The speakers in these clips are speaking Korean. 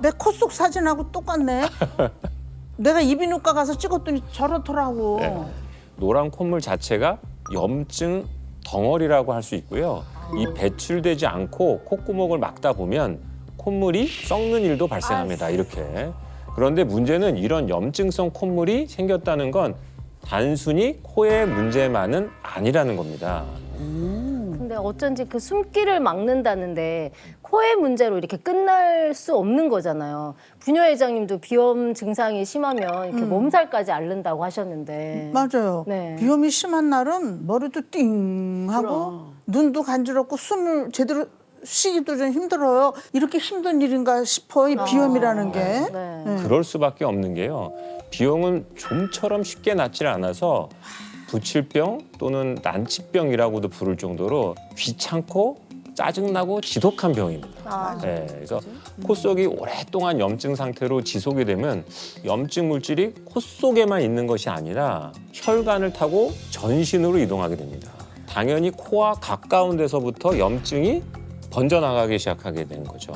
내 코 속 사진하고 똑같네. 내가 이비인후과 가서 찍었더니 저렇더라고. 네. 노란 콧물 자체가 염증 덩어리라고 할 수 있고요. 이 배출되지 않고 콧구멍을 막다 보면 콧물이 썩는 일도 발생합니다. 이렇게. 그런데 문제는 이런 염증성 콧물이 생겼다는 건 단순히 코의 문제만은 아니라는 겁니다. 근데 어쩐지 그 숨기를 막는다는데 코의 문제로 이렇게 끝날 수 없는 거잖아요. 부녀 회장님도 비염 증상이 심하면 이렇게 몸살까지 앓는다고 하셨는데. 맞아요. 네. 비염이 심한 날은 머리도 띵 하고 눈도 간지럽고 숨을 제대로 쉬기도 좀 힘들어요. 이렇게 힘든 일인가 싶어, 이 비염이라는 게. 네. 그럴 수밖에 없는 게요. 비염은 좀처럼 쉽게 낫질 않아서 부칠병 또는 난치병이라고도 부를 정도로 귀찮고 짜증나고 지독한 병입니다. 네, 그래서 코 속이 오랫동안 염증 상태로 지속이 되면 염증 물질이 코 속에만 있는 것이 아니라 혈관을 타고 전신으로 이동하게 됩니다. 당연히 코와 가까운 데서부터 염증이 번져나가기 시작하게 되는 거죠.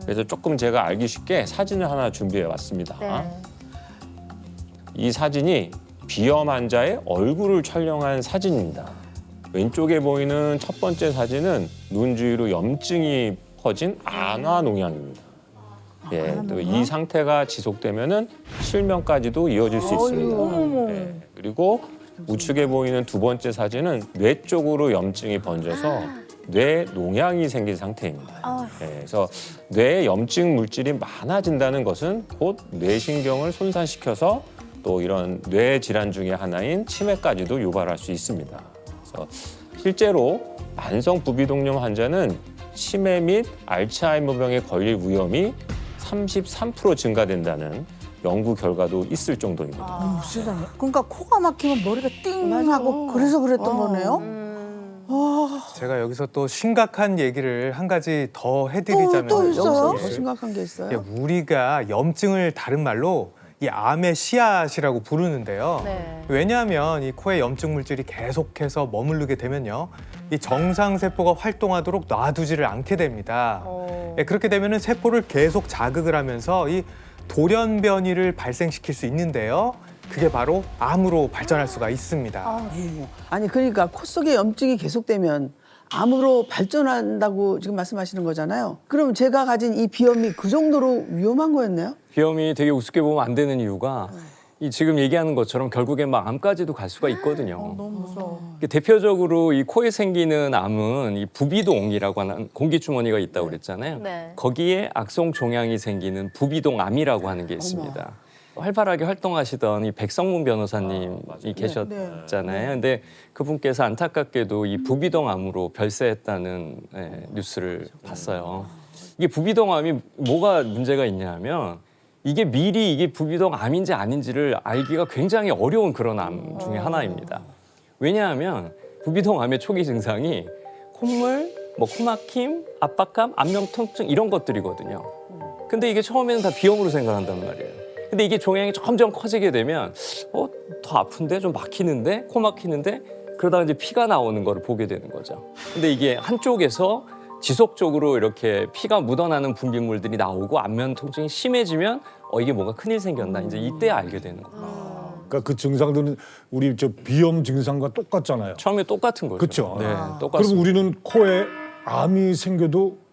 그래서 조금 제가 알기 쉽게 사진을 하나 준비해 왔습니다. 네. 이 사진이 비염 환자의 얼굴을 촬영한 사진입니다. 왼쪽에 보이는 첫 번째 사진은 눈 주위로 염증이 퍼진 안화 농양입니다. 예, 또 이 상태가 지속되면은 실명까지도 이어질 수 있습니다. 예, 그리고 우측에 보이는 두 번째 사진은 뇌 쪽으로 염증이 번져서 뇌 농양이 생긴 상태입니다. 예, 그래서 뇌에 염증 물질이 많아진다는 것은 곧 뇌신경을 손상시켜서 또 이런 뇌 질환 중에 하나인 치매까지도 유발할 수 있습니다. 그래서 실제로 만성 부비동염 환자는 치매 및 알츠하이머병에 걸릴 위험이 33% 증가된다는 연구 결과도 있을 정도입니다. 세상에. 그러니까 코가 막히면 머리가 띵 하고 그래서 그랬던 거네요. 제가 여기서 또 심각한 얘기를 한 가지 더 해드리자면 또 있어요? 예, 더 심각한 게 있어요? 우리가 염증을 다른 말로 이 암의 씨앗이라고 부르는데요. 네. 왜냐하면 이 코에 염증 물질이 계속해서 머무르게 되면요, 이 정상 세포가 활동하도록 놔두지를 않게 됩니다. 예, 그렇게 되면은 세포를 계속 자극을 하면서 이 돌연변이를 발생시킬 수 있는데요. 그게 바로 암으로 발전할 수가 있습니다. 아니 그러니까 코 속에 염증이 계속되면 암으로 발전한다고 지금 말씀하시는 거잖아요. 그럼 제가 가진 이 비염이 그 정도로 위험한 거였나요? 비염이 되게 우습게 보면 안 되는 이유가 이 지금 얘기하는 것처럼 결국엔 막 암까지도 갈 수가 있거든요. 너무 무서워. 이게 대표적으로 이 코에 생기는 암은 이 부비동이라고 하는 공기주머니가 있다고 그랬잖아요. 네. 거기에 악성 종양이 생기는 부비동암이라고 하는 게 있습니다. 활발하게 활동하시던 이 백성문 변호사님이 계셨잖아요. 근데 그분께서 안타깝게도 이 부비동암으로 별세했다는 뉴스를 봤어요. 이게 부비동암이 뭐가 문제가 있냐면 이게 미리 이게 부비동암인지 아닌지를 알기가 굉장히 어려운 그런 암 중에 하나입니다. 왜냐하면 부비동암의 초기 증상이 콧물, 뭐 코막힘, 압박감, 안면 통증 이런 것들이거든요. 근데 이게 처음에는 다 비염으로 생각한단 말이에요. 근데 이게 종양이 점점 커지게 되면 더 아픈데 좀 막히는데 코 막히는데 그러다가 이제 피가 나오는 거를 보게 되는 거죠. 근데 이게 한쪽에서 지속적으로 이렇게 피가 묻어나는 분비물들이 나오고 안면 통증이 심해지면 이게 뭔가 큰일 생겼나 이제 이때 알게 되는 거예요. 그러니까 그 증상들은 우리 저 비염 증상과 똑같잖아요. 처음에 똑같은 거죠. 그렇죠. 네, 그럼 똑같습니다. 우리는 코에 암이 생겨도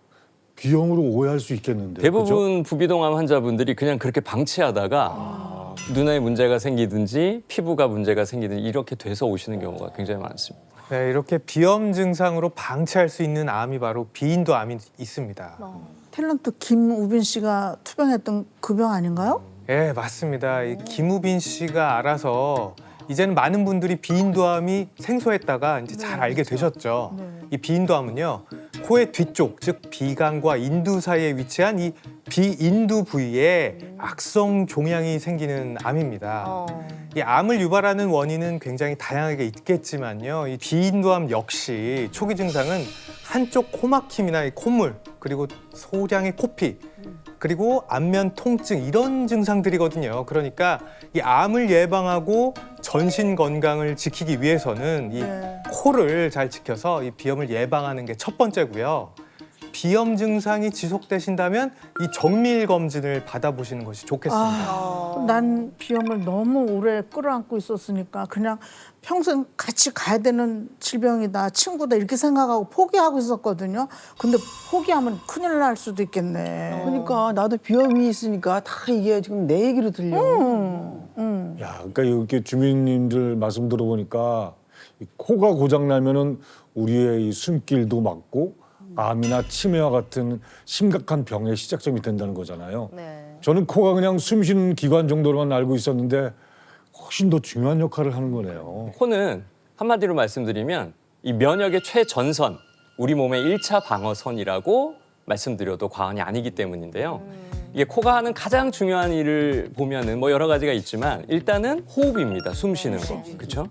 비염으로 오해할 수 있겠는데. 대부분 부비동암 환자분들이 그냥 그렇게 방치하다가 눈에 문제가 생기든지 피부가 문제가 생기든지 이렇게 돼서 오시는 경우가 굉장히 많습니다. 네, 이렇게 비염 증상으로 방치할 수 있는 암이 바로 비인도암이 있습니다. 탤런트 김우빈 씨가 투병했던 그 병 아닌가요? 예, 맞습니다. 이 김우빈 씨가 알아서 이제는 많은 분들이 비인도암이 생소했다가 이제 잘 알게 되셨죠. 이 비인도암은요, 코의 뒤쪽, 즉 비강과 인두 사이에 위치한 이 비인두 부위에 악성 종양이 생기는 암입니다. 이 암을 유발하는 원인은 굉장히 다양하게 있겠지만요, 이 비인두암 역시 초기 증상은 한쪽 코막힘이나 이 콧물, 그리고 소량의 코피, 그리고 안면 통증 이런 증상들이거든요. 그러니까 이 암을 예방하고 전신 건강을 지키기 위해서는 이 코를 잘 지켜서 이 비염을 예방하는 게 첫 번째고요. 비염 증상이 지속되신다면 이 정밀 검진을 받아보시는 것이 좋겠습니다. 난 비염을 너무 오래 끌어안고 있었으니까 그냥 평생 같이 가야 되는 질병이다, 친구다 이렇게 생각하고 포기하고 있었거든요. 근데 포기하면 큰일 날 수도 있겠네. 그러니까 나도 비염이 있으니까 다 이게 지금 내 얘기로 들려. 야, 그러니까 이렇게 주민님들 말씀 들어보니까 이 코가 고장 나면은 우리의 이 숨길도 막고 암이나 치매와 같은 심각한 병의 시작점이 된다는 거잖아요. 네. 저는 코가 그냥 숨 쉬는 기관 정도로만 알고 있었는데 훨씬 더 중요한 역할을 하는 거네요. 코는 한마디로 말씀드리면 이 면역의 최전선, 우리 몸의 1차 방어선이라고 말씀드려도 과언이 아니기 때문인데요. 이게 코가 하는 가장 중요한 일을 보면은 뭐 여러 가지가 있지만 일단은 호흡입니다. 숨 쉬는 거. 그렇죠?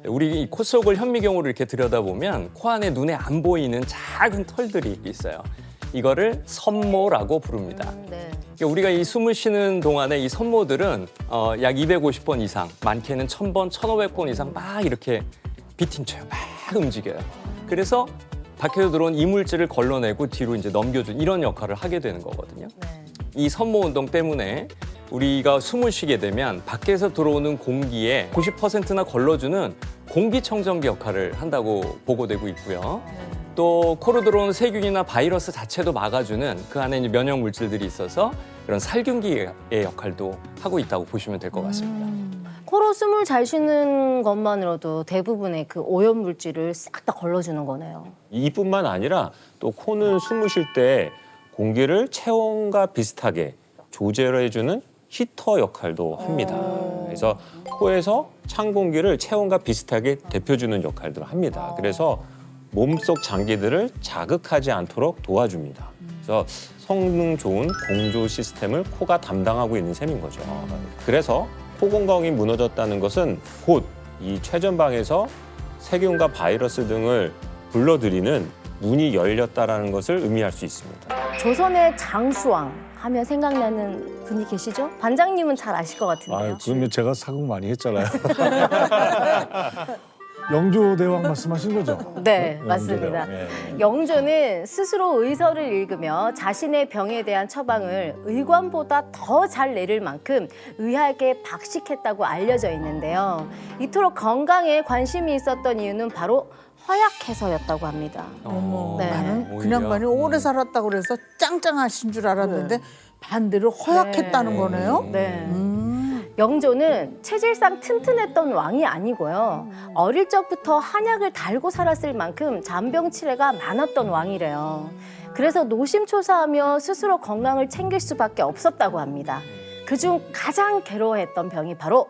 우리 이 코 속을 현미경으로 이렇게 들여다보면 코 안에 눈에 안 보이는 작은 털들이 있어요. 이거를 섬모라고 부릅니다. 네. 그러니까 우리가 이 숨을 쉬는 동안에 이 섬모들은 약 250번 이상, 많게는 1000번, 1500번 이상 막 이렇게 비팀쳐요. 막 움직여요. 그래서 밖에서 들어온 이물질을 걸러내고 뒤로 이제 넘겨준 이런 역할을 하게 되는 거거든요. 네. 이 섬모 운동 때문에 우리가 숨을 쉬게 되면 밖에서 들어오는 공기에 90%나 걸러주는 공기청정기 역할을 한다고 보고되고 있고요. 또 코로 들어오는 세균이나 바이러스 자체도 막아주는 그 안에 이제 면역 물질들이 있어서 그런 살균기의 역할도 하고 있다고 보시면 될 것 같습니다. 코로 숨을 잘 쉬는 것만으로도 대부분의 그 오염 물질을 싹 다 걸러주는 거네요. 이뿐만 아니라 또 코는 숨을 쉴 때 공기를 체온과 비슷하게 조절을 해주는 히터 역할도 합니다. 그래서 코에서 찬 공기를 체온과 비슷하게 데펴주는 역할도 합니다. 그래서 몸속 장기들을 자극하지 않도록 도와줍니다. 그래서 성능 좋은 공조 시스템을 코가 담당하고 있는 셈인 거죠. 그래서 코 건강이 무너졌다는 것은 곧 이 최전방에서 세균과 바이러스 등을 불러들이는 문이 열렸다라는 것을 의미할 수 있습니다. 조선의 장수왕 하면 생각나는 분이 계시죠? 반장님은 잘 아실 것 같은데요. 아, 그러면 제가 사국 많이 했잖아요. 영조대왕 말씀하신 거죠? 네, 맞습니다. 영조대왕, 예. 영조는 스스로 의서를 읽으며 자신의 병에 대한 처방을 의관보다 더 잘 내릴 만큼 의학에 박식했다고 알려져 있는데요. 이토록 건강에 관심이 있었던 이유는 바로 허약해서였다고 합니다. 네. 나는 오히려. 그냥 많이 오래 살았다고 그래서 짱짱하신 줄 알았는데 반대로 허약했다는 거네요. 네. 영조는 체질상 튼튼했던 왕이 아니고요. 어릴 적부터 한약을 달고 살았을 만큼 잔병치레가 많았던 왕이래요. 그래서 노심초사하며 스스로 건강을 챙길 수밖에 없었다고 합니다. 그중 가장 괴로워했던 병이 바로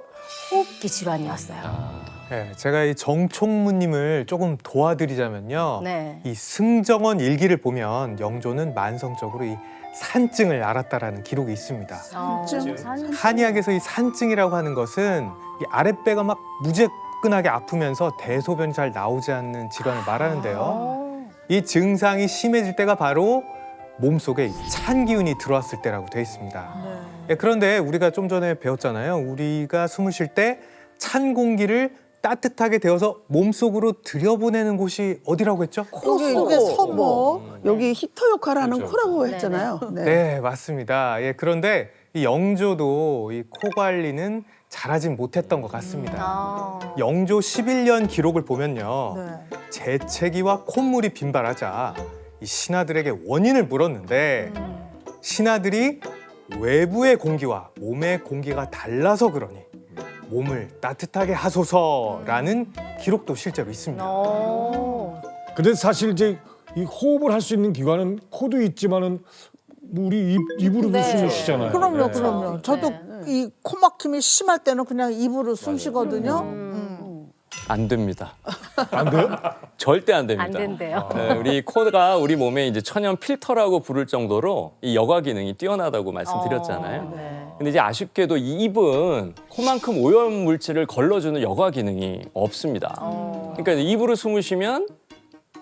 호흡기 질환이었어요. 네, 제가 이 정총무님을 조금 도와드리자면요. 네. 이 승정원 일기를 보면 영조는 만성적으로 이 산증을 앓았다라는 기록이 있습니다. 한의학에서 이 산증이라고 하는 것은 이 아랫배가 막 무지근하게 아프면서 대소변이 잘 나오지 않는 질환을 말하는데요. 이 증상이 심해질 때가 바로 몸속에 찬 기운이 들어왔을 때라고 되어 있습니다. 예, 그런데 우리가 좀 전에 배웠잖아요. 우리가 숨을 쉴 때 찬 공기를 따뜻하게 데워서 몸속으로 들여보내는 곳이 어디라고 했죠? 코 속에 섬모. 여기 히터 역할을 하는 그렇죠. 코라고 했잖아요. 네. 네, 맞습니다. 예, 그런데 이 영조도 이 코 관리는 잘하진 못했던 것 같습니다. 영조 11년 기록을 보면요. 네. 재채기와 콧물이 빈발하자 이 신하들에게 원인을 물었는데 신하들이 외부의 공기와 몸의 공기가 달라서 그러니 몸을 따뜻하게 하소서라는 기록도 실제로 있습니다. 근데 사실 이제 이 호흡을 할 수 있는 기관은 코도 있지만은 우리 입으로도 숨을 쉬잖아요. 그럼요, 네. 그럼요. 저도 이 코막힘이 심할 때는 그냥 입으로 숨 쉬거든요. 안 됩니다. 안 돼요? 절대 안 됩니다. 안 된대요. 네, 우리 코가 우리 몸에 이제 천연 필터라고 부를 정도로 이 여과 기능이 뛰어나다고 말씀드렸잖아요. 네. 근데 이제 아쉽게도 이 입은 코만큼 오염 물질을 걸러주는 여과 기능이 없습니다. 그러니까 입으로 숨을 쉬면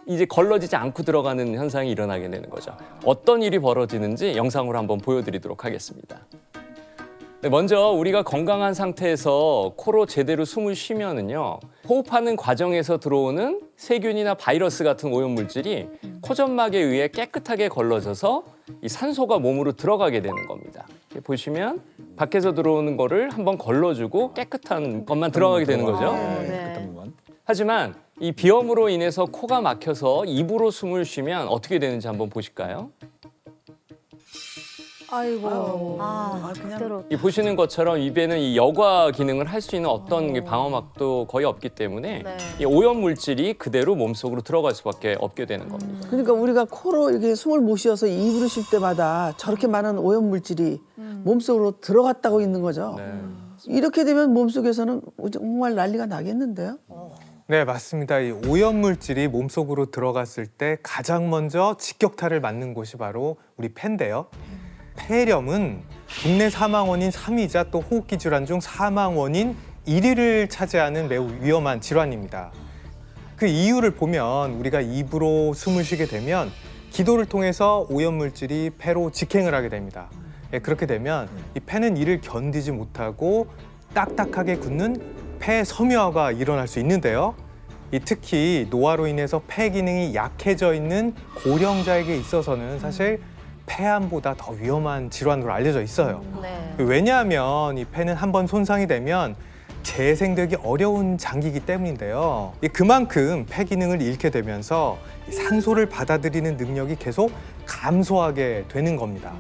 이제 걸러지지 않고 들어가는 현상이 일어나게 되는 거죠. 어떤 일이 벌어지는지 영상으로 한번 보여드리도록 하겠습니다. 네, 먼저 우리가 건강한 상태에서 코로 제대로 숨을 쉬면은요, 호흡하는 과정에서 들어오는 세균이나 바이러스 같은 오염물질이 코점막에 의해 깨끗하게 걸러져서 이 산소가 몸으로 들어가게 되는 겁니다. 이렇게 보시면 밖에서 들어오는 거를 한번 걸러주고 깨끗한 것만 들어가게 되는 거죠. 네. 하지만 이 비염으로 인해서 코가 막혀서 입으로 숨을 쉬면 어떻게 되는지 한번 보실까요? 아이고. 그대로. 이 보시는 것처럼 입에는 이 여과 기능을 할 수 있는 어떤 게 방어막도 거의 없기 때문에 네. 이 오염 물질이 그대로 몸속으로 들어갈 수밖에 없게 되는 겁니다. 그러니까 우리가 코로 이렇게 숨을 못 쉬어서 입으로 쉴 때마다 저렇게 많은 오염 물질이 몸속으로 들어갔다고 있는 거죠. 네. 이렇게 되면 몸속에서는 정말 난리가 나겠는데요. 네, 맞습니다. 이 오염물질이 몸속으로 들어갔을 때 가장 먼저 직격탄을 맞는 곳이 바로 우리 폐인데요. 폐렴은 국내 사망 원인 3위자 또 호흡기 질환 중 사망 원인 1위를 차지하는 매우 위험한 질환입니다. 그 이유를 보면 우리가 입으로 숨을 쉬게 되면 기도를 통해서 오염물질이 폐로 직행을 하게 됩니다. 예, 그렇게 되면 이 폐는 이를 견디지 못하고 딱딱하게 굳는 폐 섬유화가 일어날 수 있는데요. 특히 노화로 인해서 폐 기능이 약해져 있는 고령자에게 있어서는 사실 폐암보다 더 위험한 질환으로 알려져 있어요. 네. 왜냐하면 이 폐는 한번 손상이 되면 재생되기 어려운 장기이기 때문인데요. 그만큼 폐 기능을 잃게 되면서 산소를 받아들이는 능력이 계속 감소하게 되는 겁니다.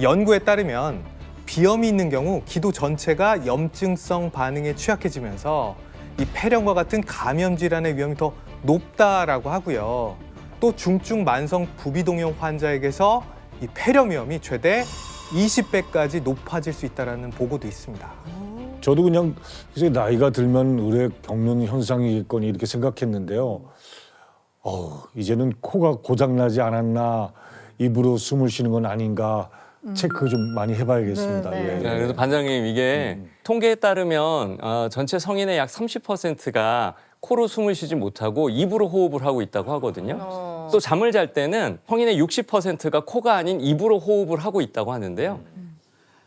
연구에 따르면 비염이 있는 경우 기도 전체가 염증성 반응에 취약해지면서 이 폐렴과 같은 감염 질환의 위험이 더 높다라고 하고요. 또 중증 만성 부비동염 환자에게서 이 폐렴 위험이 최대 20배까지 높아질 수 있다는 보고도 있습니다. 저도 그냥 이제 나이가 들면 의뢰 겪는 현상이겠거니 이렇게 생각했는데요. 이제는 코가 고장나지 않았나, 입으로 숨을 쉬는 건 아닌가 체크 좀 많이 해봐야겠습니다. 네, 네. 예. 네, 그래서 반장님 이게 통계에 따르면 전체 성인의 약 30%가 코로 숨을 쉬지 못하고 입으로 호흡을 하고 있다고 하거든요. 또 잠을 잘 때는 성인의 60%가 코가 아닌 입으로 호흡을 하고 있다고 하는데요.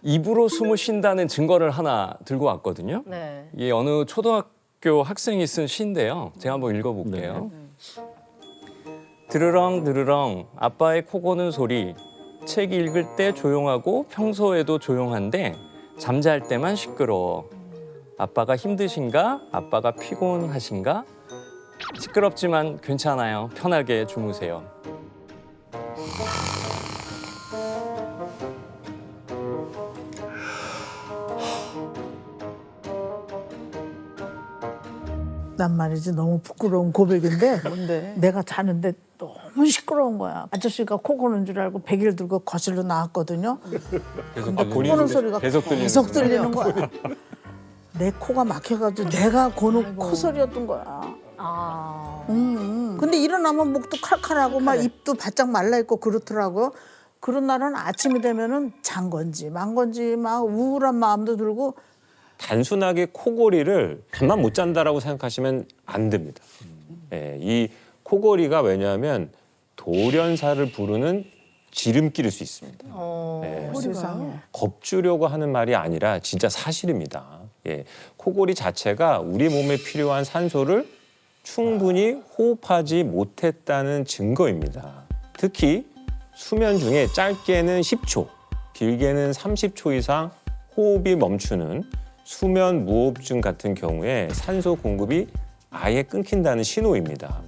입으로 숨을 쉰다는 증거를 하나 들고 왔거든요. 네. 이게 어느 초등학교 학생이 쓴 시인데요. 제가 한번 읽어볼게요. 드르렁 드르렁 아빠의 코 고는 소리. 책 읽을 때 조용하고 평소에도 조용한데 잠잘 때만 시끄러워. 아빠가 힘드신가? 아빠가 피곤하신가? 시끄럽지만 괜찮아요. 편하게 주무세요. 난 말이지 너무 부끄러운 고백인데 뭔데? 내가 자는데 너무 시끄러운 거야. 아저씨가 코 고는 줄 알고 베개를 들고 거실로 나왔거든요. 근데 코 고는 소리가 계속 들리는 거야. 내 코가 막혀가지고 내가 고는 코 소리였던 거야. 아. 근데 일어나면 목도 칼칼하고 막 입도 바짝 말라 있고 그렇더라고요. 그런 날은 아침이 되면은 잔 건지 만 건지 막 우울한 마음도 들고. 단순하게 코골이를 잠만 못 잔다라고 생각하시면 안 됩니다. 예, 이 코골이가 왜냐하면 돌연사를 부르는 지름길일 수 있습니다. 예, 세상에. 겁주려고 하는 말이 아니라 진짜 사실입니다. 예, 코골이 자체가 우리 몸에 필요한 산소를 충분히 호흡하지 못했다는 증거입니다. 특히 수면 중에 짧게는 10초, 길게는 30초 이상 호흡이 멈추는 수면 무호흡증 같은 경우에 산소 공급이 아예 끊긴다는 신호입니다.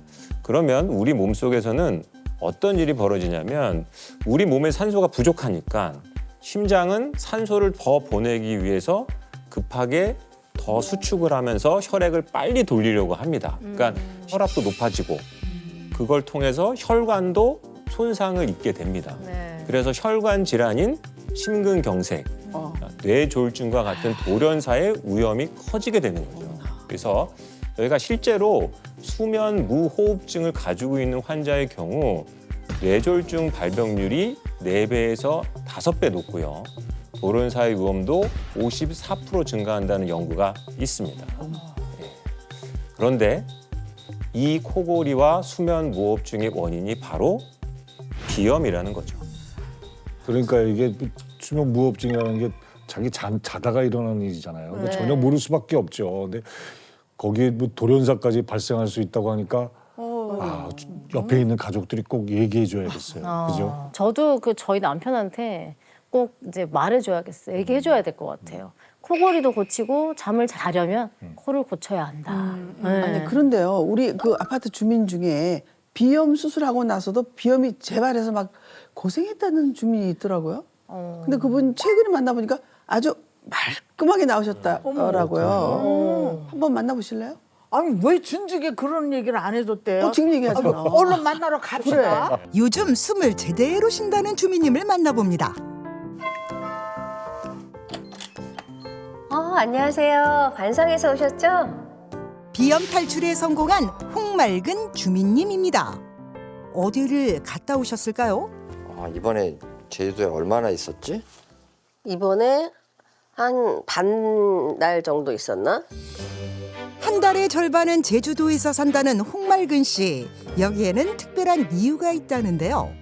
그러면 우리 몸속에서는 어떤 일이 벌어지냐면 우리 몸에 산소가 부족하니까 심장은 산소를 더 보내기 위해서 급하게 더 수축을 하면서 혈액을 빨리 돌리려고 합니다. 그러니까 혈압도 높아지고 그걸 통해서 혈관도 손상을 입게 됩니다. 네. 그래서 혈관 질환인 심근경색, 뇌졸중과 같은 돌연사의 위험이 커지게 되는 거죠. 그래서 저희가 실제로 수면 무호흡증을 가지고 있는 환자의 경우 뇌졸중 발병률이 4배에서 5배 높고요. 돌연사의 위험도 54% 증가한다는 연구가 있습니다. 예. 그런데 이 코골이와 수면 무호흡증의 원인이 바로 비염이라는 거죠. 그러니까 이게 수면 무호흡증이라는 게 자기 자다가 일어나는 일이잖아요. 근데 네. 전혀 모를 수밖에 없죠. 근데 거기에 뭐 돌연사까지 발생할 수 있다고 하니까 옆에 있는 가족들이 꼭 얘기해 줘야겠어요. 그죠? 저도 저희 남편한테 꼭 이제 말해줘야겠어요. 얘기해줘야 될 것 같아요. 코골이도 고치고 잠을 자려면 코를 고쳐야 한다. 네. 아니 그런데요, 우리 그 아파트 주민 중에 비염 수술하고 나서도 비염이 재발해서 막 고생했다는 주민이 있더라고요. 근데 그분 최근에 만나보니까 아주 말끔하게 나오셨다더라고요. 한번 만나보실래요? 아니 왜 준직에 그런 얘기를 안 해줬대요? 지금 얘기하죠. 얼른 만나러 갑시다. 요즘 숨을 제대로 쉰다는 주민님을 만나봅니다. 안녕하세요. 관상에서 오셨죠? 비염 탈출에 성공한 홍맑은 주민님입니다. 어디를 갔다 오셨을까요? 이번에 제주도에 얼마나 있었지? 이번에 한 반 달 정도 있었나? 한 달의 절반은 제주도에서 산다는 홍맑은 씨. 여기에는 특별한 이유가 있다는데요.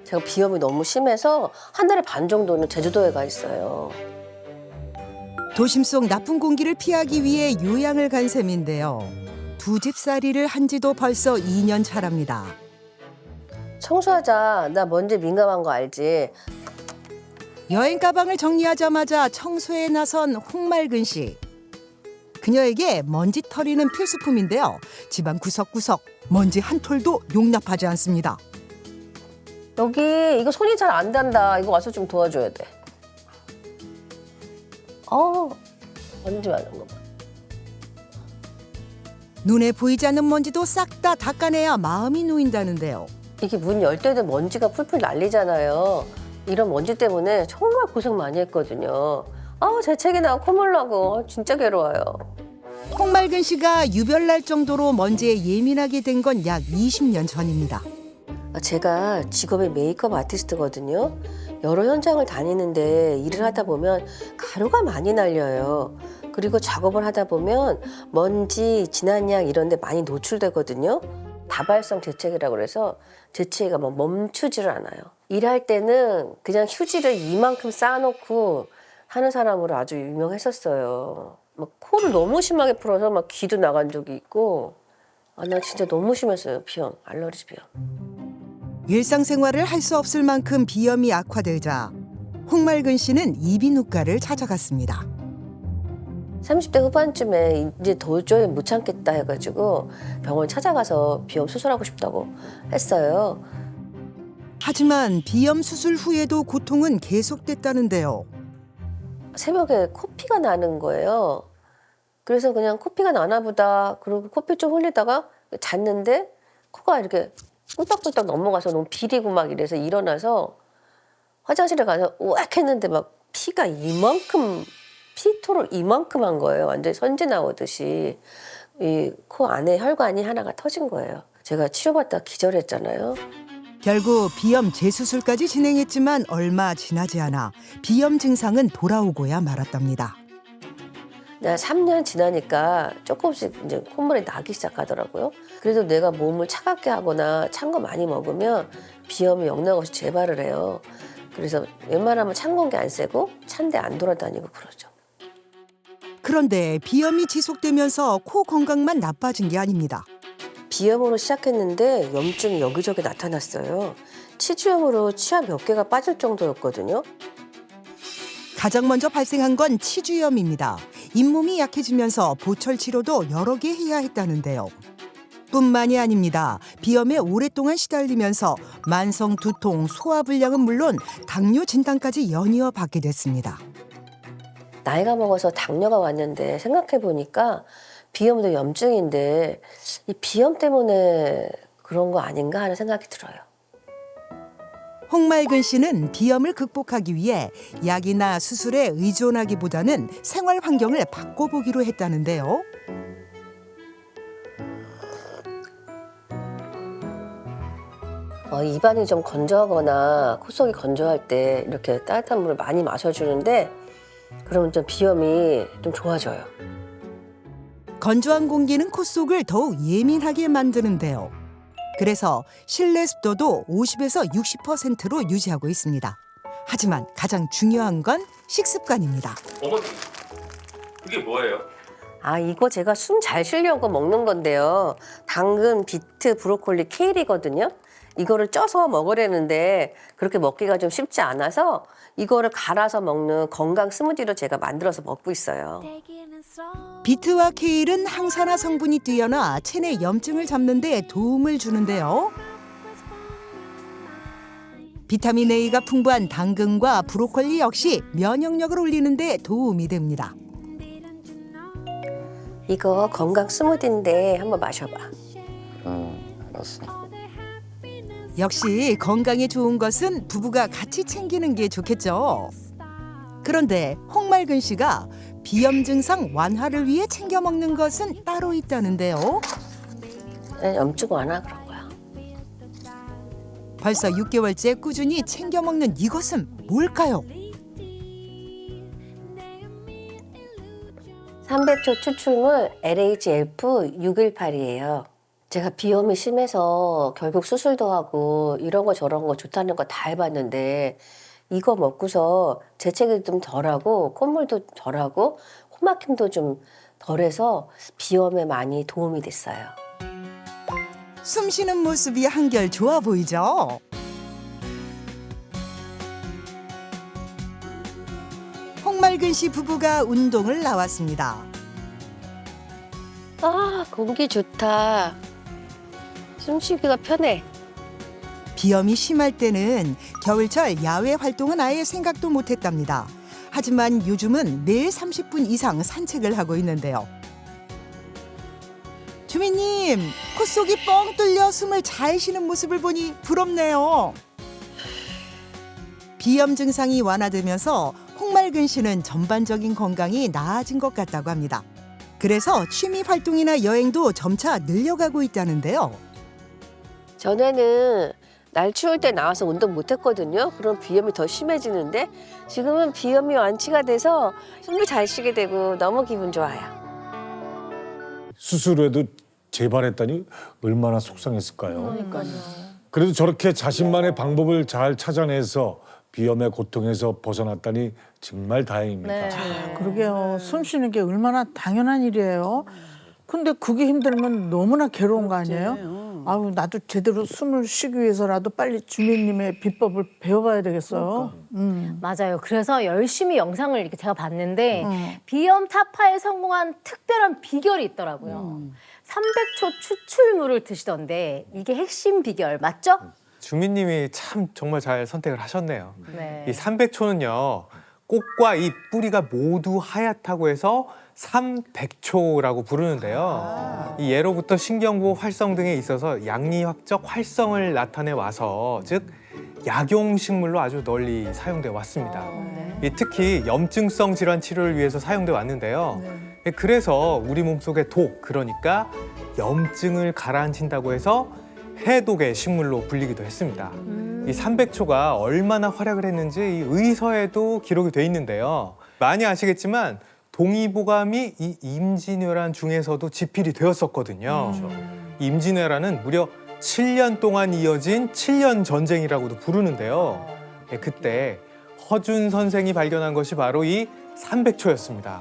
제가 비염이 너무 심해서 한 달에 반 정도는 제주도에 가 있어요. 도심 속 나쁜 공기를 피하기 위해 요양을 간 셈인데요. 두 집살이를 한 지도 벌써 2년 차랍니다. 청소하자. 나 먼지 민감한 거 알지? 여행 가방을 정리하자마자 청소에 나선 홍맑은 씨. 그녀에게 먼지 털이는 필수품인데요. 집안 구석구석 먼지 한 톨도 용납하지 않습니다. 여기 이거 손이 잘 안 닿는다. 이거 와서 좀 도와줘야 돼. 먼지 많은 거 봐. 눈에 보이지 않는 먼지도 싹 다 닦아내야 마음이 놓인다는데요. 이게 문 열 때도 먼지가 풀풀 날리잖아요. 이런 먼지 때문에 정말 고생 많이 했거든요. 재채기 나고 콧물 나고 진짜 괴로워요. 홍맑은 씨가 유별날 정도로 먼지에 예민하게 된 건 약 20년 전입니다. 제가 직업이 메이크업 아티스트거든요. 여러 현장을 다니는데 일을 하다 보면 가루가 많이 날려요. 그리고 작업을 하다 보면 먼지, 진한 양 이런 데 많이 노출되거든요. 다발성 재채기라고 그래서 재채기가 막 멈추지를 않아요. 일할 때는 그냥 휴지를 이만큼 쌓아놓고 하는 사람으로 아주 유명했었어요. 막 코를 너무 심하게 풀어서 막 기도 나간 적이 있고 나 진짜 너무 심했어요. 비염, 알러지 비염. 일상생활을 할 수 없을 만큼 비염이 악화되자 홍맑은 씨는 이비인후과를 찾아갔습니다. 30대 후반쯤에 이제 도저히 못 참겠다 해가지고 병원 찾아가서 비염 수술하고 싶다고 했어요. 하지만 비염 수술 후에도 고통은 계속됐다는데요. 새벽에 코피가 나는 거예요. 그래서 그냥 코피가 나나 보다. 그리고 코피 좀 흘리다가 잤는데 코가 이렇게 꿀떡꿀떡 넘어가서 너무 비리고 막 이래서 일어나서 화장실에 가서 우악 했는데 막 피가 이만큼, 피토를 이만큼 한 거예요. 완전히 선지 나오듯이. 이 코 안에 혈관이 하나가 터진 거예요. 제가 치료받다가 기절했잖아요. 결국 비염 재수술까지 진행했지만 얼마 지나지 않아 비염 증상은 돌아오고야 말았답니다. 3년 지나니까 조금씩 이제 콧물이 나기 시작하더라고요. 그래도 내가 몸을 차갑게 하거나 찬 거 많이 먹으면 비염이 영락없이 재발을 해요. 그래서 웬만하면 찬 공기 안 쐬고 찬데 안 돌아다니고 그러죠. 그런데 비염이 지속되면서 코 건강만 나빠진 게 아닙니다. 비염으로 시작했는데 염증이 여기저기 나타났어요. 치주염으로 치아 몇 개가 빠질 정도였거든요. 가장 먼저 발생한 건 치주염입니다. 잇몸이 약해지면서 보철 치료도 여러 개 해야 했다는데요. 뿐만이 아닙니다. 비염에 오랫동안 시달리면서 만성 두통, 소화불량은 물론 당뇨 진단까지 연이어 받게 됐습니다. 나이가 먹어서 당뇨가 왔는데 생각해보니까 비염도 염증인데 이 비염 때문에 그런 거 아닌가 하는 생각이 들어요. 홍맑은 씨는 비염을 극복하기 위해 약이나 수술에 의존하기보다는 생활 환경을 바꿔보기로 했다는데요. 입안이 좀 건조하거나 콧속이 건조할 때 이렇게 따뜻한 물을 많이 마셔주는데 그러면 좀 비염이 좀 좋아져요. 건조한 공기는 콧속을 더욱 예민하게 만드는데요. 그래서 실내 습도도 50에서 60%로 유지하고 있습니다. 하지만 가장 중요한 건 식습관입니다. 어머니, 그게 뭐예요? 아, 이거 제가 숨 잘 쉬려고 먹는 건데요. 당근, 비트, 브로콜리, 케일이거든요. 이거를 쪄서 먹으려는데 그렇게 먹기가 좀 쉽지 않아서 이거를 갈아서 먹는 건강 스무디로 제가 만들어서 먹고 있어요. 비트와 케일은 항산화 성분이 뛰어나 체내 염증을 잡는 데 도움을 주는데요. 비타민 A가 풍부한 당근과 브로콜리 역시 면역력을 올리는 데 도움이 됩니다. 이거 건강 스무디인데 한번 마셔봐. 알았어. 역시 건강에 좋은 것은 부부가 같이 챙기는 게 좋겠죠. 그런데 홍말근 씨가 비염 증상 완화를 위해 챙겨 먹는 것은 따로 있다는데요. 염증 완화 그런 거야. 벌써 6개월째 꾸준히 챙겨 먹는 이것은 뭘까요? 삼백초 추출물 LHF618이에요. 제가 비염이 심해서 결국 수술도 하고 이런 거 저런 거 좋다는 거 다 해봤는데 이거 먹고서 재채기도 좀 덜하고 콧물도 덜하고 코막힘도 좀 덜해서 비염에 많이 도움이 됐어요. 숨 쉬는 모습이 한결 좋아 보이죠? 홍말근 씨 부부가 운동을 나왔습니다. 아, 공기 좋다. 숨쉬기가 편해. 비염이 심할 때는 겨울철 야외 활동은 아예 생각도 못했답니다. 하지만 요즘은 매일 30분 이상 산책을 하고 있는데요. 주민님, 콧속이 뻥 뚫려 숨을 잘 쉬는 모습을 보니 부럽네요. 비염 증상이 완화되면서 홍말근 씨는 전반적인 건강이 나아진 것 같다고 합니다. 그래서 취미 활동이나 여행도 점차 늘려가고 있다는데요. 전에는 날 추울 때 나와서 운동 못 했거든요. 그럼 비염이 더 심해지는데 지금은 비염이 완치가 돼서 숨도 잘 쉬게 되고 너무 기분 좋아요. 수술해도 재발했다니 얼마나 속상했을까요? 그래도 저렇게 자신만의 방법을 잘 찾아내서 비염의 고통에서 벗어났다니 정말 다행입니다. 그러게요. 숨 쉬는 게 얼마나 당연한 일이에요. 근데 그게 힘들면 너무나 괴로운 거 아니에요? 아우, 나도 제대로 숨을 쉬기 위해서라도 빨리 주민님의 비법을 배워봐야 되겠어요. 맞아요. 그래서 열심히 영상을 이렇게 제가 봤는데 비염 타파에 성공한 특별한 비결이 있더라고요. 300초 추출물을 드시던데 이게 핵심 비결 맞죠? 주민님이 참 정말 잘 선택을 하셨네요. 네. 이 300초는요. 꽃과 잎, 뿌리가 모두 하얗다고 해서 300초라고 부르는데요. 이 예로부터 신경부 활성 등에 있어서 양리학적 활성을 나타내 와서 즉 약용식물로 아주 널리 사용돼 왔습니다. 이 특히 염증성 질환 치료를 위해서 사용돼 왔는데요. 그래서 우리 몸속의 독, 그러니까 염증을 가라앉힌다고 해서 해독의 식물로 불리기도 했습니다. 이 300초가 얼마나 활약을 했는지 이 의서에도 기록이 돼 있는데요. 많이 아시겠지만 동의보감이 이 임진왜란 중에서도 지필이 되었었거든요. 이 임진왜란은 무려 7년 동안 이어진 7년 전쟁이라고도 부르는데요. 그때 허준 선생이 발견한 것이 바로 이 300초였습니다.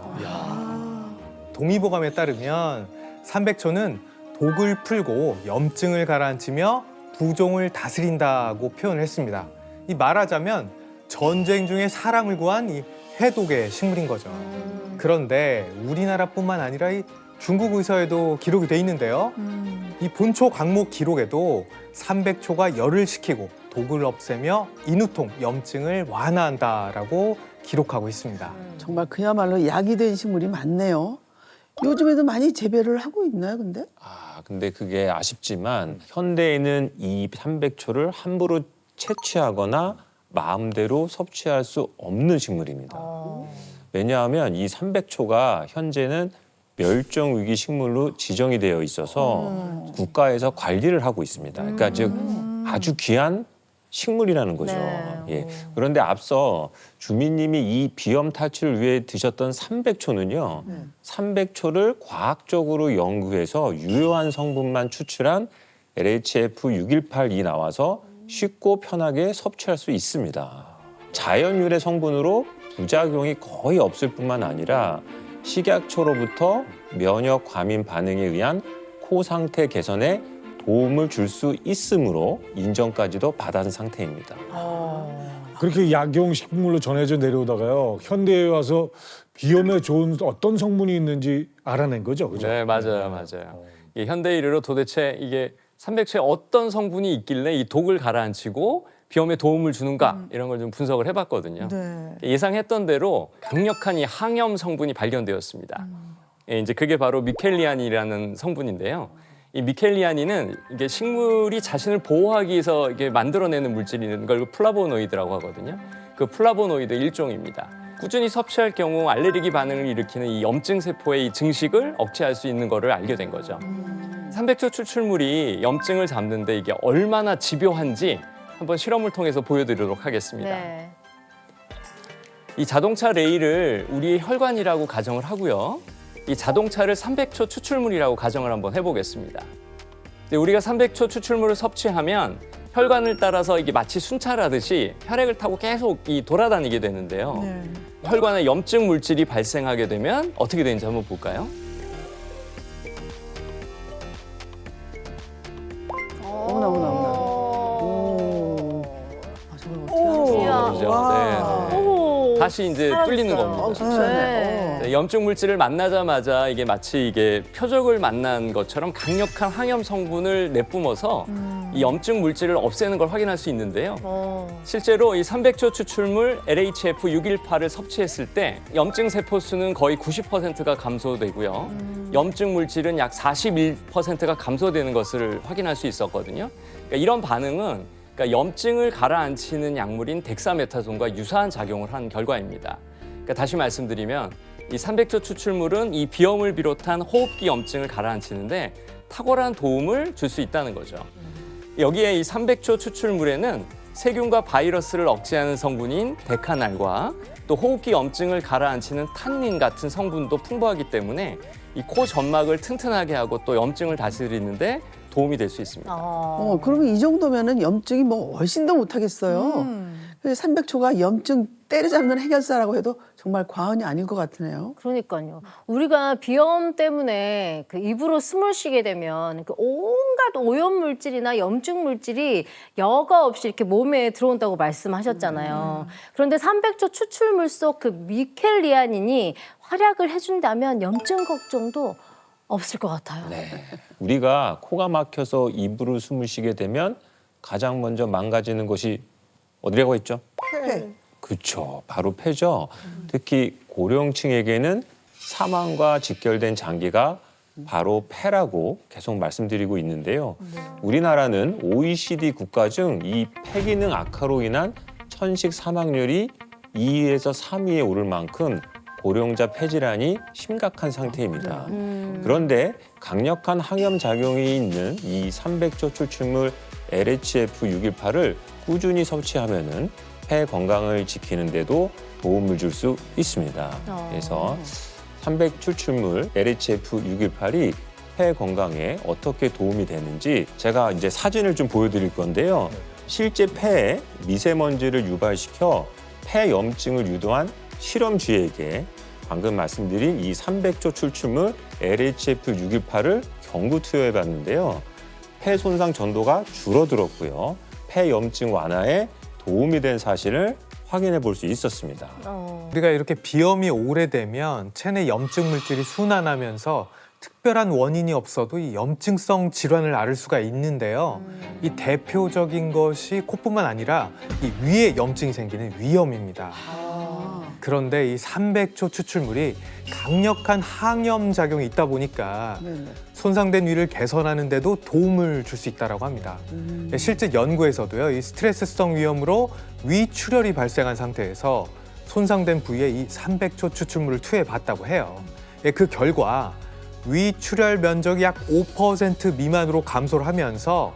동의보감에 따르면 300초는 독을 풀고 염증을 가라앉히며 부종을 다스린다고 표현을 했습니다. 이 말하자면 전쟁 중에 사람을 구한 이 해독의 식물인 거죠. 그런데 우리나라뿐만 아니라 이 중국 의서에도 기록이 돼 있는데요. 이 본초 강목 기록에도 300초가 열을 식히고 독을 없애며 인후통, 염증을 완화한다라고 기록하고 있습니다. 정말 그야말로 약이 된 식물이 많네요. 요즘에도 많이 재배를 하고 있나요, 근데? 근데 그게 아쉽지만 현대에는 이 300초를 함부로 채취하거나 마음대로 섭취할 수 없는 식물입니다. 왜냐하면 이 300초가 현재는 멸종위기 식물로 지정이 되어 있어서 국가에서 관리를 하고 있습니다. 그러니까 즉 아주 귀한 식물이라는 거죠. 예. 그런데 앞서 주민님이 이 비염 탈출을 위해 드셨던 300초는요. 300초를 과학적으로 연구해서 유효한 성분만 추출한 LHF618이 나와서 쉽고 편하게 섭취할 수 있습니다. 자연유래 성분으로 부작용이 거의 없을 뿐만 아니라 식약처로부터 면역 과민 반응에 의한 코 상태 개선에 도움을 줄 수 있으므로 인정까지도 받은 상태입니다. 그렇게 약용 식물로 전해져 내려오다가요. 현대에 와서 비염에 좋은 어떤 성분이 있는지 알아낸 거죠, 그죠? 네, 맞아요. 이 현대 의료로 도대체 이게 삼백초에 어떤 성분이 있길래 이 독을 가라앉히고 비염에 도움을 주는가 이런 걸 좀 분석을 해봤거든요. 네. 예상했던 대로 강력한 이 항염 성분이 발견되었습니다. 예, 이제 그게 바로 미켈리안이라는 성분인데요. 이 미켈리안이는 이게 식물이 자신을 보호하기 위해서 이게 만들어내는 물질인 걸 플라보노이드라고 하거든요. 그 플라보노이드 일종입니다. 꾸준히 섭취할 경우 알레르기 반응을 일으키는 이 염증 세포의 이 증식을 억제할 수 있는 거를 알게 된 거죠. 삼백초 추출물이 염증을 잡는데 이게 얼마나 집요한지 한번 실험을 통해서 보여드리도록 하겠습니다. 네. 이 자동차 레일을 우리의 혈관이라고 가정을 하고요. 이 자동차를 삼백초 추출물이라고 가정을 한번 해보겠습니다. 근데 우리가 삼백초 추출물을 섭취하면 혈관을 따라서 이게 마치 순찰하듯이 혈액을 타고 계속 돌아다니게 되는데요. 네. 혈관에 염증 물질이 발생하게 되면 어떻게 되는지 한번 볼까요? 어머나. 아, 정말 어떻게 하는 이야. 그죠? 와. 네. 오, 다시 이제 뚫리는 살아있어요. 겁니다. 네. 네, 염증 물질을 만나자마자 이게 마치 이게 표적을 만난 것처럼 강력한 항염 성분을 내뿜어서 이 염증 물질을 없애는 걸 확인할 수 있는데요. 실제로 이 삼백초 추출물 LHF618을 섭취했을 때 염증 세포 수는 거의 90%가 감소되고요. 염증 물질은 약 41%가 감소되는 것을 확인할 수 있었거든요. 그러니까 이런 반응은 그러니까 염증을 가라앉히는 약물인 덱사메타손과 유사한 작용을 한 결과입니다. 그러니까 다시 말씀드리면 이 삼백초 추출물은 이 비염을 비롯한 호흡기 염증을 가라앉히는데 탁월한 도움을 줄 수 있다는 거죠. 여기에 이 삼백초 추출물에는 세균과 바이러스를 억제하는 성분인 데카날과 또 호흡기 염증을 가라앉히는 탄닌 같은 성분도 풍부하기 때문에 이 코 점막을 튼튼하게 하고 또 염증을 다스리는데 도움이 될 수 있습니다. 그러면 이 정도면은 염증이 뭐 훨씬 더 못하겠어요. 그래서 삼백초가 염증 때려잡는 해결사라고 해도 정말 과언이 아닐 것 같으네요. 그러니까요. 우리가 비염 때문에 그 입으로 숨을 쉬게 되면 그 온갖 오염 물질이나 염증 물질이 여과 없이 이렇게 몸에 들어온다고 말씀하셨잖아요. 그런데 삼백초 추출물 속 그 미켈리아닌이 활약을 해준다면 염증 걱정도 없을 것 같아요. 우리가 코가 막혀서 입으로 숨을 쉬게 되면 가장 먼저 망가지는 것이 어디라고 했죠? 폐. 그렇죠. 바로 폐죠. 특히 고령층에게는 사망과 직결된 장기가 바로 폐라고 계속 말씀드리고 있는데요. 우리나라는 OECD 국가 중 이 폐기능 악화로 인한 천식 사망률이 2위에서 3위에 오를 만큼 고령자 폐질환이 심각한 상태입니다. 그런데 강력한 항염 작용이 있는 이 삼백초 추출물 LHF618을 꾸준히 섭취하면은 폐 건강을 지키는 데도 도움을 줄 수 있습니다. 그래서 삼백 추출물 LHF618이 폐 건강에 어떻게 도움이 되는지 제가 이제 사진을 좀 보여드릴 건데요. 실제 폐에 미세먼지를 유발시켜 폐 염증을 유도한 실험쥐에게 방금 말씀드린 이 삼백초 추출물 LHF618을 경구 투여해봤는데요. 폐 손상 전도가 줄어들었고요. 폐 염증 완화에 도움이 된 사실을 확인해 볼 수 있었습니다. 우리가 이렇게 비염이 오래되면 체내 염증 물질이 순환하면서 특별한 원인이 없어도 이 염증성 질환을 앓을 수가 있는데요. 이 대표적인 것이 코뿐만 아니라 이 위에 염증이 생기는 위염입니다. 그런데 이 삼백초 추출물이 강력한 항염 작용이 있다 보니까 손상된 위를 개선하는 데도 도움을 줄 수 있다고 합니다. 실제 연구에서도요, 이 스트레스성 위염으로 위 출혈이 발생한 상태에서 손상된 부위에 이 삼백초 추출물을 투여해봤다고 해요. 그 결과 위 출혈 면적이 약 5% 미만으로 감소를 하면서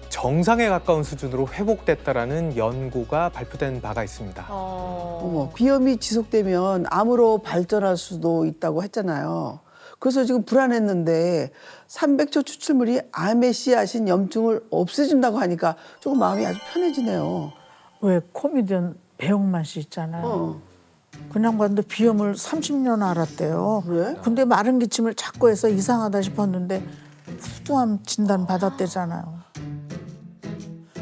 정상에 가까운 수준으로 회복됐다라는 연구가 발표된 바가 있습니다. 어머, 비염이 지속되면 암으로 발전할 수도 있다고 했잖아요. 그래서 지금 불안했는데 삼백초 추출물이 암의 씨앗인 염증을 없애준다고 하니까 조금 마음이 아주 편해지네요. 왜 코미디언 배용만 씨 있잖아요. 그냥 봤는데 비염을 30년 앓았대요. 왜? 근데 마른 기침을 자꾸 해서 이상하다 싶었는데 후두암 진단 받았대잖아요.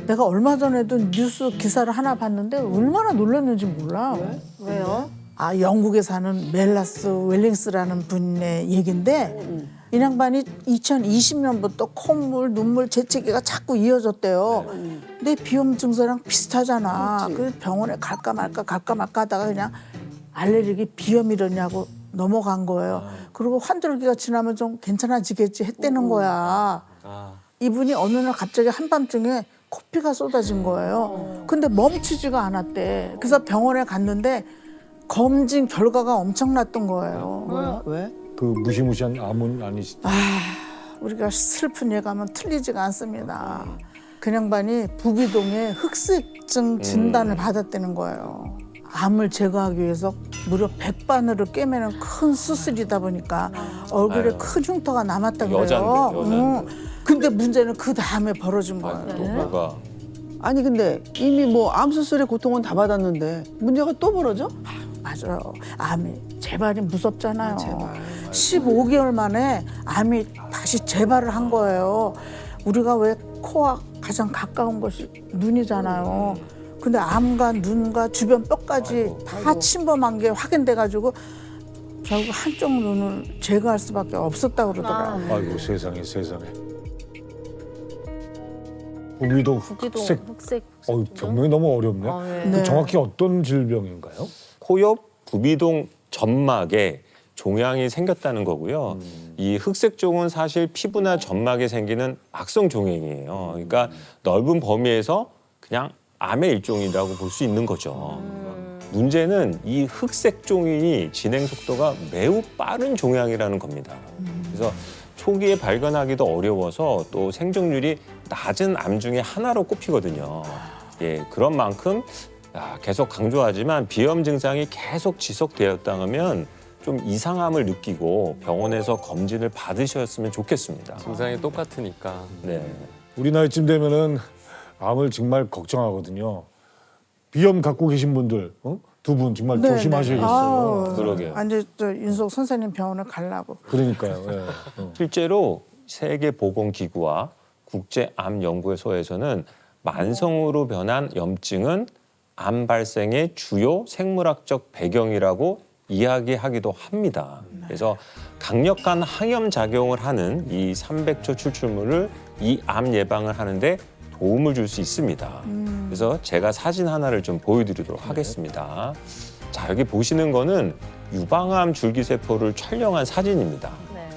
내가 얼마 전에도 뉴스 기사를 하나 봤는데 얼마나 놀랐는지 몰라. 왜요? 아, 영국에 사는 멜라스 웰링스라는 분의 얘긴데 이 양반이 2020년부터 콧물, 눈물, 재채기가 자꾸 이어졌대요. 근데 비염 증세랑 비슷하잖아. 그래서 병원에 갈까 말까 하다가 그냥 알레르기 비염이라냐고 넘어간 거예요. 그리고 환절기가 지나면 좀 괜찮아지겠지 했다는 거야. 이분이 어느 날 갑자기 한밤중에 코피가 쏟아진 거예요. 근데 멈추지가 않았대. 그래서 병원에 갔는데 검진 결과가 엄청났던 거예요. 왜? 그 무시무시한 암은 아니시죠? 우리가 슬픈 예감은 틀리지가 않습니다. 그 양반이 부비동에 흑색증 진단을 받았다는 거예요. 암을 제거하기 위해서 무려 100바늘을 꿰매는 큰 수술이다 보니까 얼굴에 아유. 큰 흉터가 남았다 그래요. 여잔데. 근데 문제는 그 다음에 벌어진 거예요. 또 뭐가 아니 근데 이미 뭐 암 수술의 고통은 다 받았는데 문제가 또 벌어져? 맞아요. 암이 재발이 무섭잖아요. 재발. 15개월 만에 암이 다시 재발을 한 거예요. 우리가 왜 코와 가장 가까운 것이 눈이잖아요. 근데 암과 눈과 주변 뼈까지 다 침범한 게 확인돼가지고 결국 한쪽 눈을 제거할 수밖에 없었다고 그러더라고요. 아이고 세상에. 부비동 부비동 흑색. 흑색. 병명이 너무 어렵네. 네. 그 정확히 어떤 질병인가요? 코 옆 부비동 점막에 종양이 생겼다는 거고요. 이 흑색종은 사실 피부나 점막에 생기는 악성 종양이에요. 그러니까 넓은 범위에서 그냥 암의 일종이라고 볼 수 있는 거죠. 문제는 이 흑색종이 진행 속도가 매우 빠른 종양이라는 겁니다. 그래서 초기에 발견하기도 어려워서 또 생존율이 낮은 암 중에 하나로 꼽히거든요. 예, 그런 만큼 계속 강조하지만 비염 증상이 계속 지속되었다면 좀 이상함을 느끼고 병원에서 검진을 받으셨으면 좋겠습니다. 증상이 똑같으니까. 네. 우리 나이쯤 되면은 암을 정말 걱정하거든요. 비염 갖고 계신 분들 두 분 정말 네, 조심하셔야겠어요. 아우, 그러게요. 완전 저 윤석 선생님 병원을 가려고. 그러니까요. 예. 실제로 세계보건기구와 국제암연구소에서는 만성으로 변한 염증은 암 발생의 주요 생물학적 배경이라고 이야기하기도 합니다. 그래서 강력한 항염 작용을 하는 이 300초 추출물을 이 암 예방을 하는데 도움을 줄 수 있습니다. 그래서 제가 사진 하나를 좀 보여드리도록 하겠습니다. 자, 여기 보시는 거는 유방암 줄기세포를 촬영한 사진입니다. 네.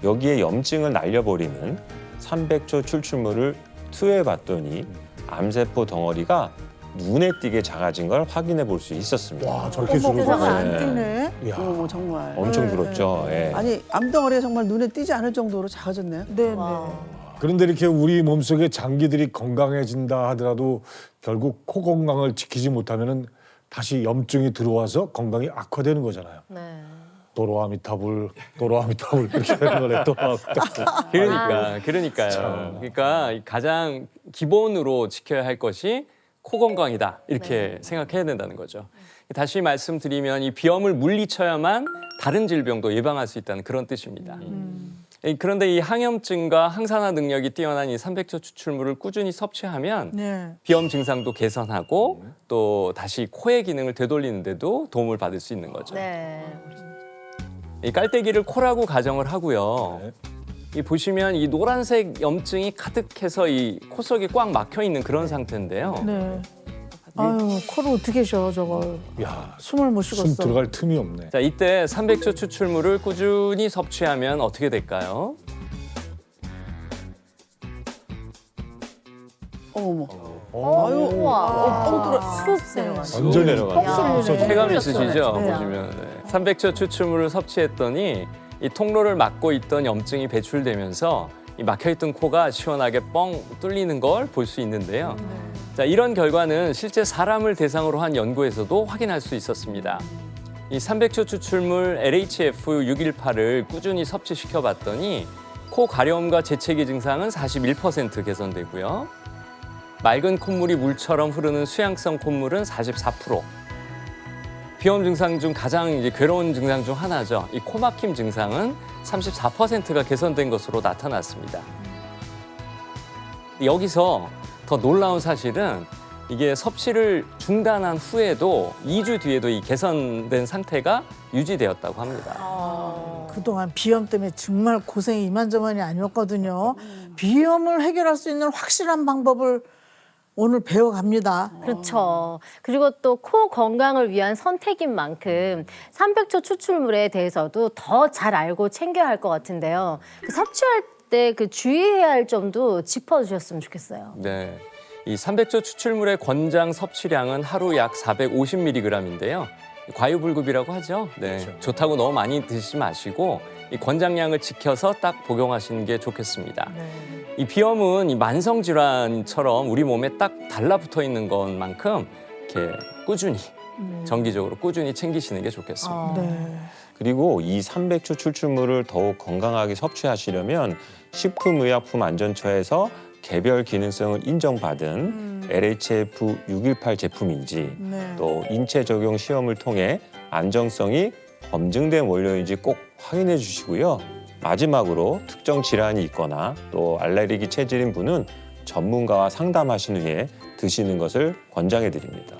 여기에 염증을 날려버리는 300초 추출물을 투여해봤더니 암세포 덩어리가 눈에 띄게 작아진 걸 확인해 볼 수 있었습니다. 와 저렇게 어머, 주로 그거 네. 안 뛰네. 이야. 정말. 엄청 부럽죠. 예. 아니 암덩어리가 정말 눈에 띄지 않을 정도로 작아졌네요. 네, 그런데 이렇게 우리 몸속의 장기들이 건강해진다 하더라도 결국 코 건강을 지키지 못하면은 다시 염증이 들어와서 건강이 악화되는 거잖아요. 네. 도로아미타불 이렇게 되는 거네. 도로아미타불. 그러니까요. 그러니까 가장 기본으로 지켜야 할 것이 코 건강이다 이렇게 생각해야 된다는 거죠. 다시 말씀드리면 이 비염을 물리쳐야만 다른 질병도 예방할 수 있다는 그런 뜻입니다. 그런데 이 항염증과 항산화 능력이 뛰어난 이 300초 추출물을 꾸준히 섭취하면 네. 비염 증상도 개선하고 또 다시 코의 기능을 되돌리는 데도 도움을 받을 수 있는 거죠. 네. 이 깔때기를 코라고 가정을 하고요. 이 보시면 이 노란색 염증이 가득해서 이 코 속이 꽉 막혀 있는 그런 상태인데요. 네. 아유, 코를 어떻게 쉬어 저걸. 야, 숨을 못 숨 쉬겠어. 들어갈 틈이 없네. 자, 이때 300초 추출물을 꾸준히 섭취하면 어떻게 될까요? 어머. 아유, 우와. 쑥 내려가. 완전히 내려가네. 체감 있으시죠? 진짜. 보시면. 네. 300초 추출물을 섭취했더니 이 통로를 막고 있던 염증이 배출되면서 이 막혀있던 코가 시원하게 뻥 뚫리는 걸 볼 수 있는데요. 자, 이런 결과는 실제 사람을 대상으로 한 연구에서도 확인할 수 있었습니다. 이 300초 추출물 LHF-618을 꾸준히 섭취시켜 봤더니 코 가려움과 재채기 증상은 41% 개선되고요. 맑은 콧물이 물처럼 흐르는 수양성 콧물은 44%. 비염 증상 중 가장 이제 괴로운 증상 중 하나죠. 이 코막힘 증상은 34%가 개선된 것으로 나타났습니다. 여기서 더 놀라운 사실은 이게 섭취를 중단한 후에도 2주 뒤에도 이 개선된 상태가 유지되었다고 합니다. 그동안 비염 때문에 정말 고생이 이만저만이 아니었거든요. 비염을 해결할 수 있는 확실한 방법을 오늘 배워갑니다. 그렇죠. 그리고 또 코 건강을 위한 선택인 만큼 삼백초 추출물에 대해서도 더 잘 알고 챙겨야 할 것 같은데요. 그 섭취할 때 그 주의해야 할 점도 짚어주셨으면 좋겠어요. 네. 이 삼백조 추출물의 권장 섭취량은 하루 약 450mg인데요. 과유불급이라고 하죠. 네. 좋다고 너무 많이 드시지 마시고 이 권장량을 지켜서 딱 복용하시는 게 좋겠습니다. 이 비염은 이 만성 질환처럼 우리 몸에 딱 달라붙어 있는 것만큼 이렇게 꾸준히 정기적으로 꾸준히 챙기시는 게 좋겠습니다. 그리고 이 삼백초 추출물을 더욱 건강하게 섭취하시려면 식품의약품안전처에서 개별 기능성을 인정받은 LHF 618 제품인지 또 인체 적용 시험을 통해 안정성이 검증된 원료인지 꼭 확인해 주시고요. 마지막으로 특정 질환이 있거나 또 알레르기 체질인 분은 전문가와 상담하신 후에 드시는 것을 권장해 드립니다.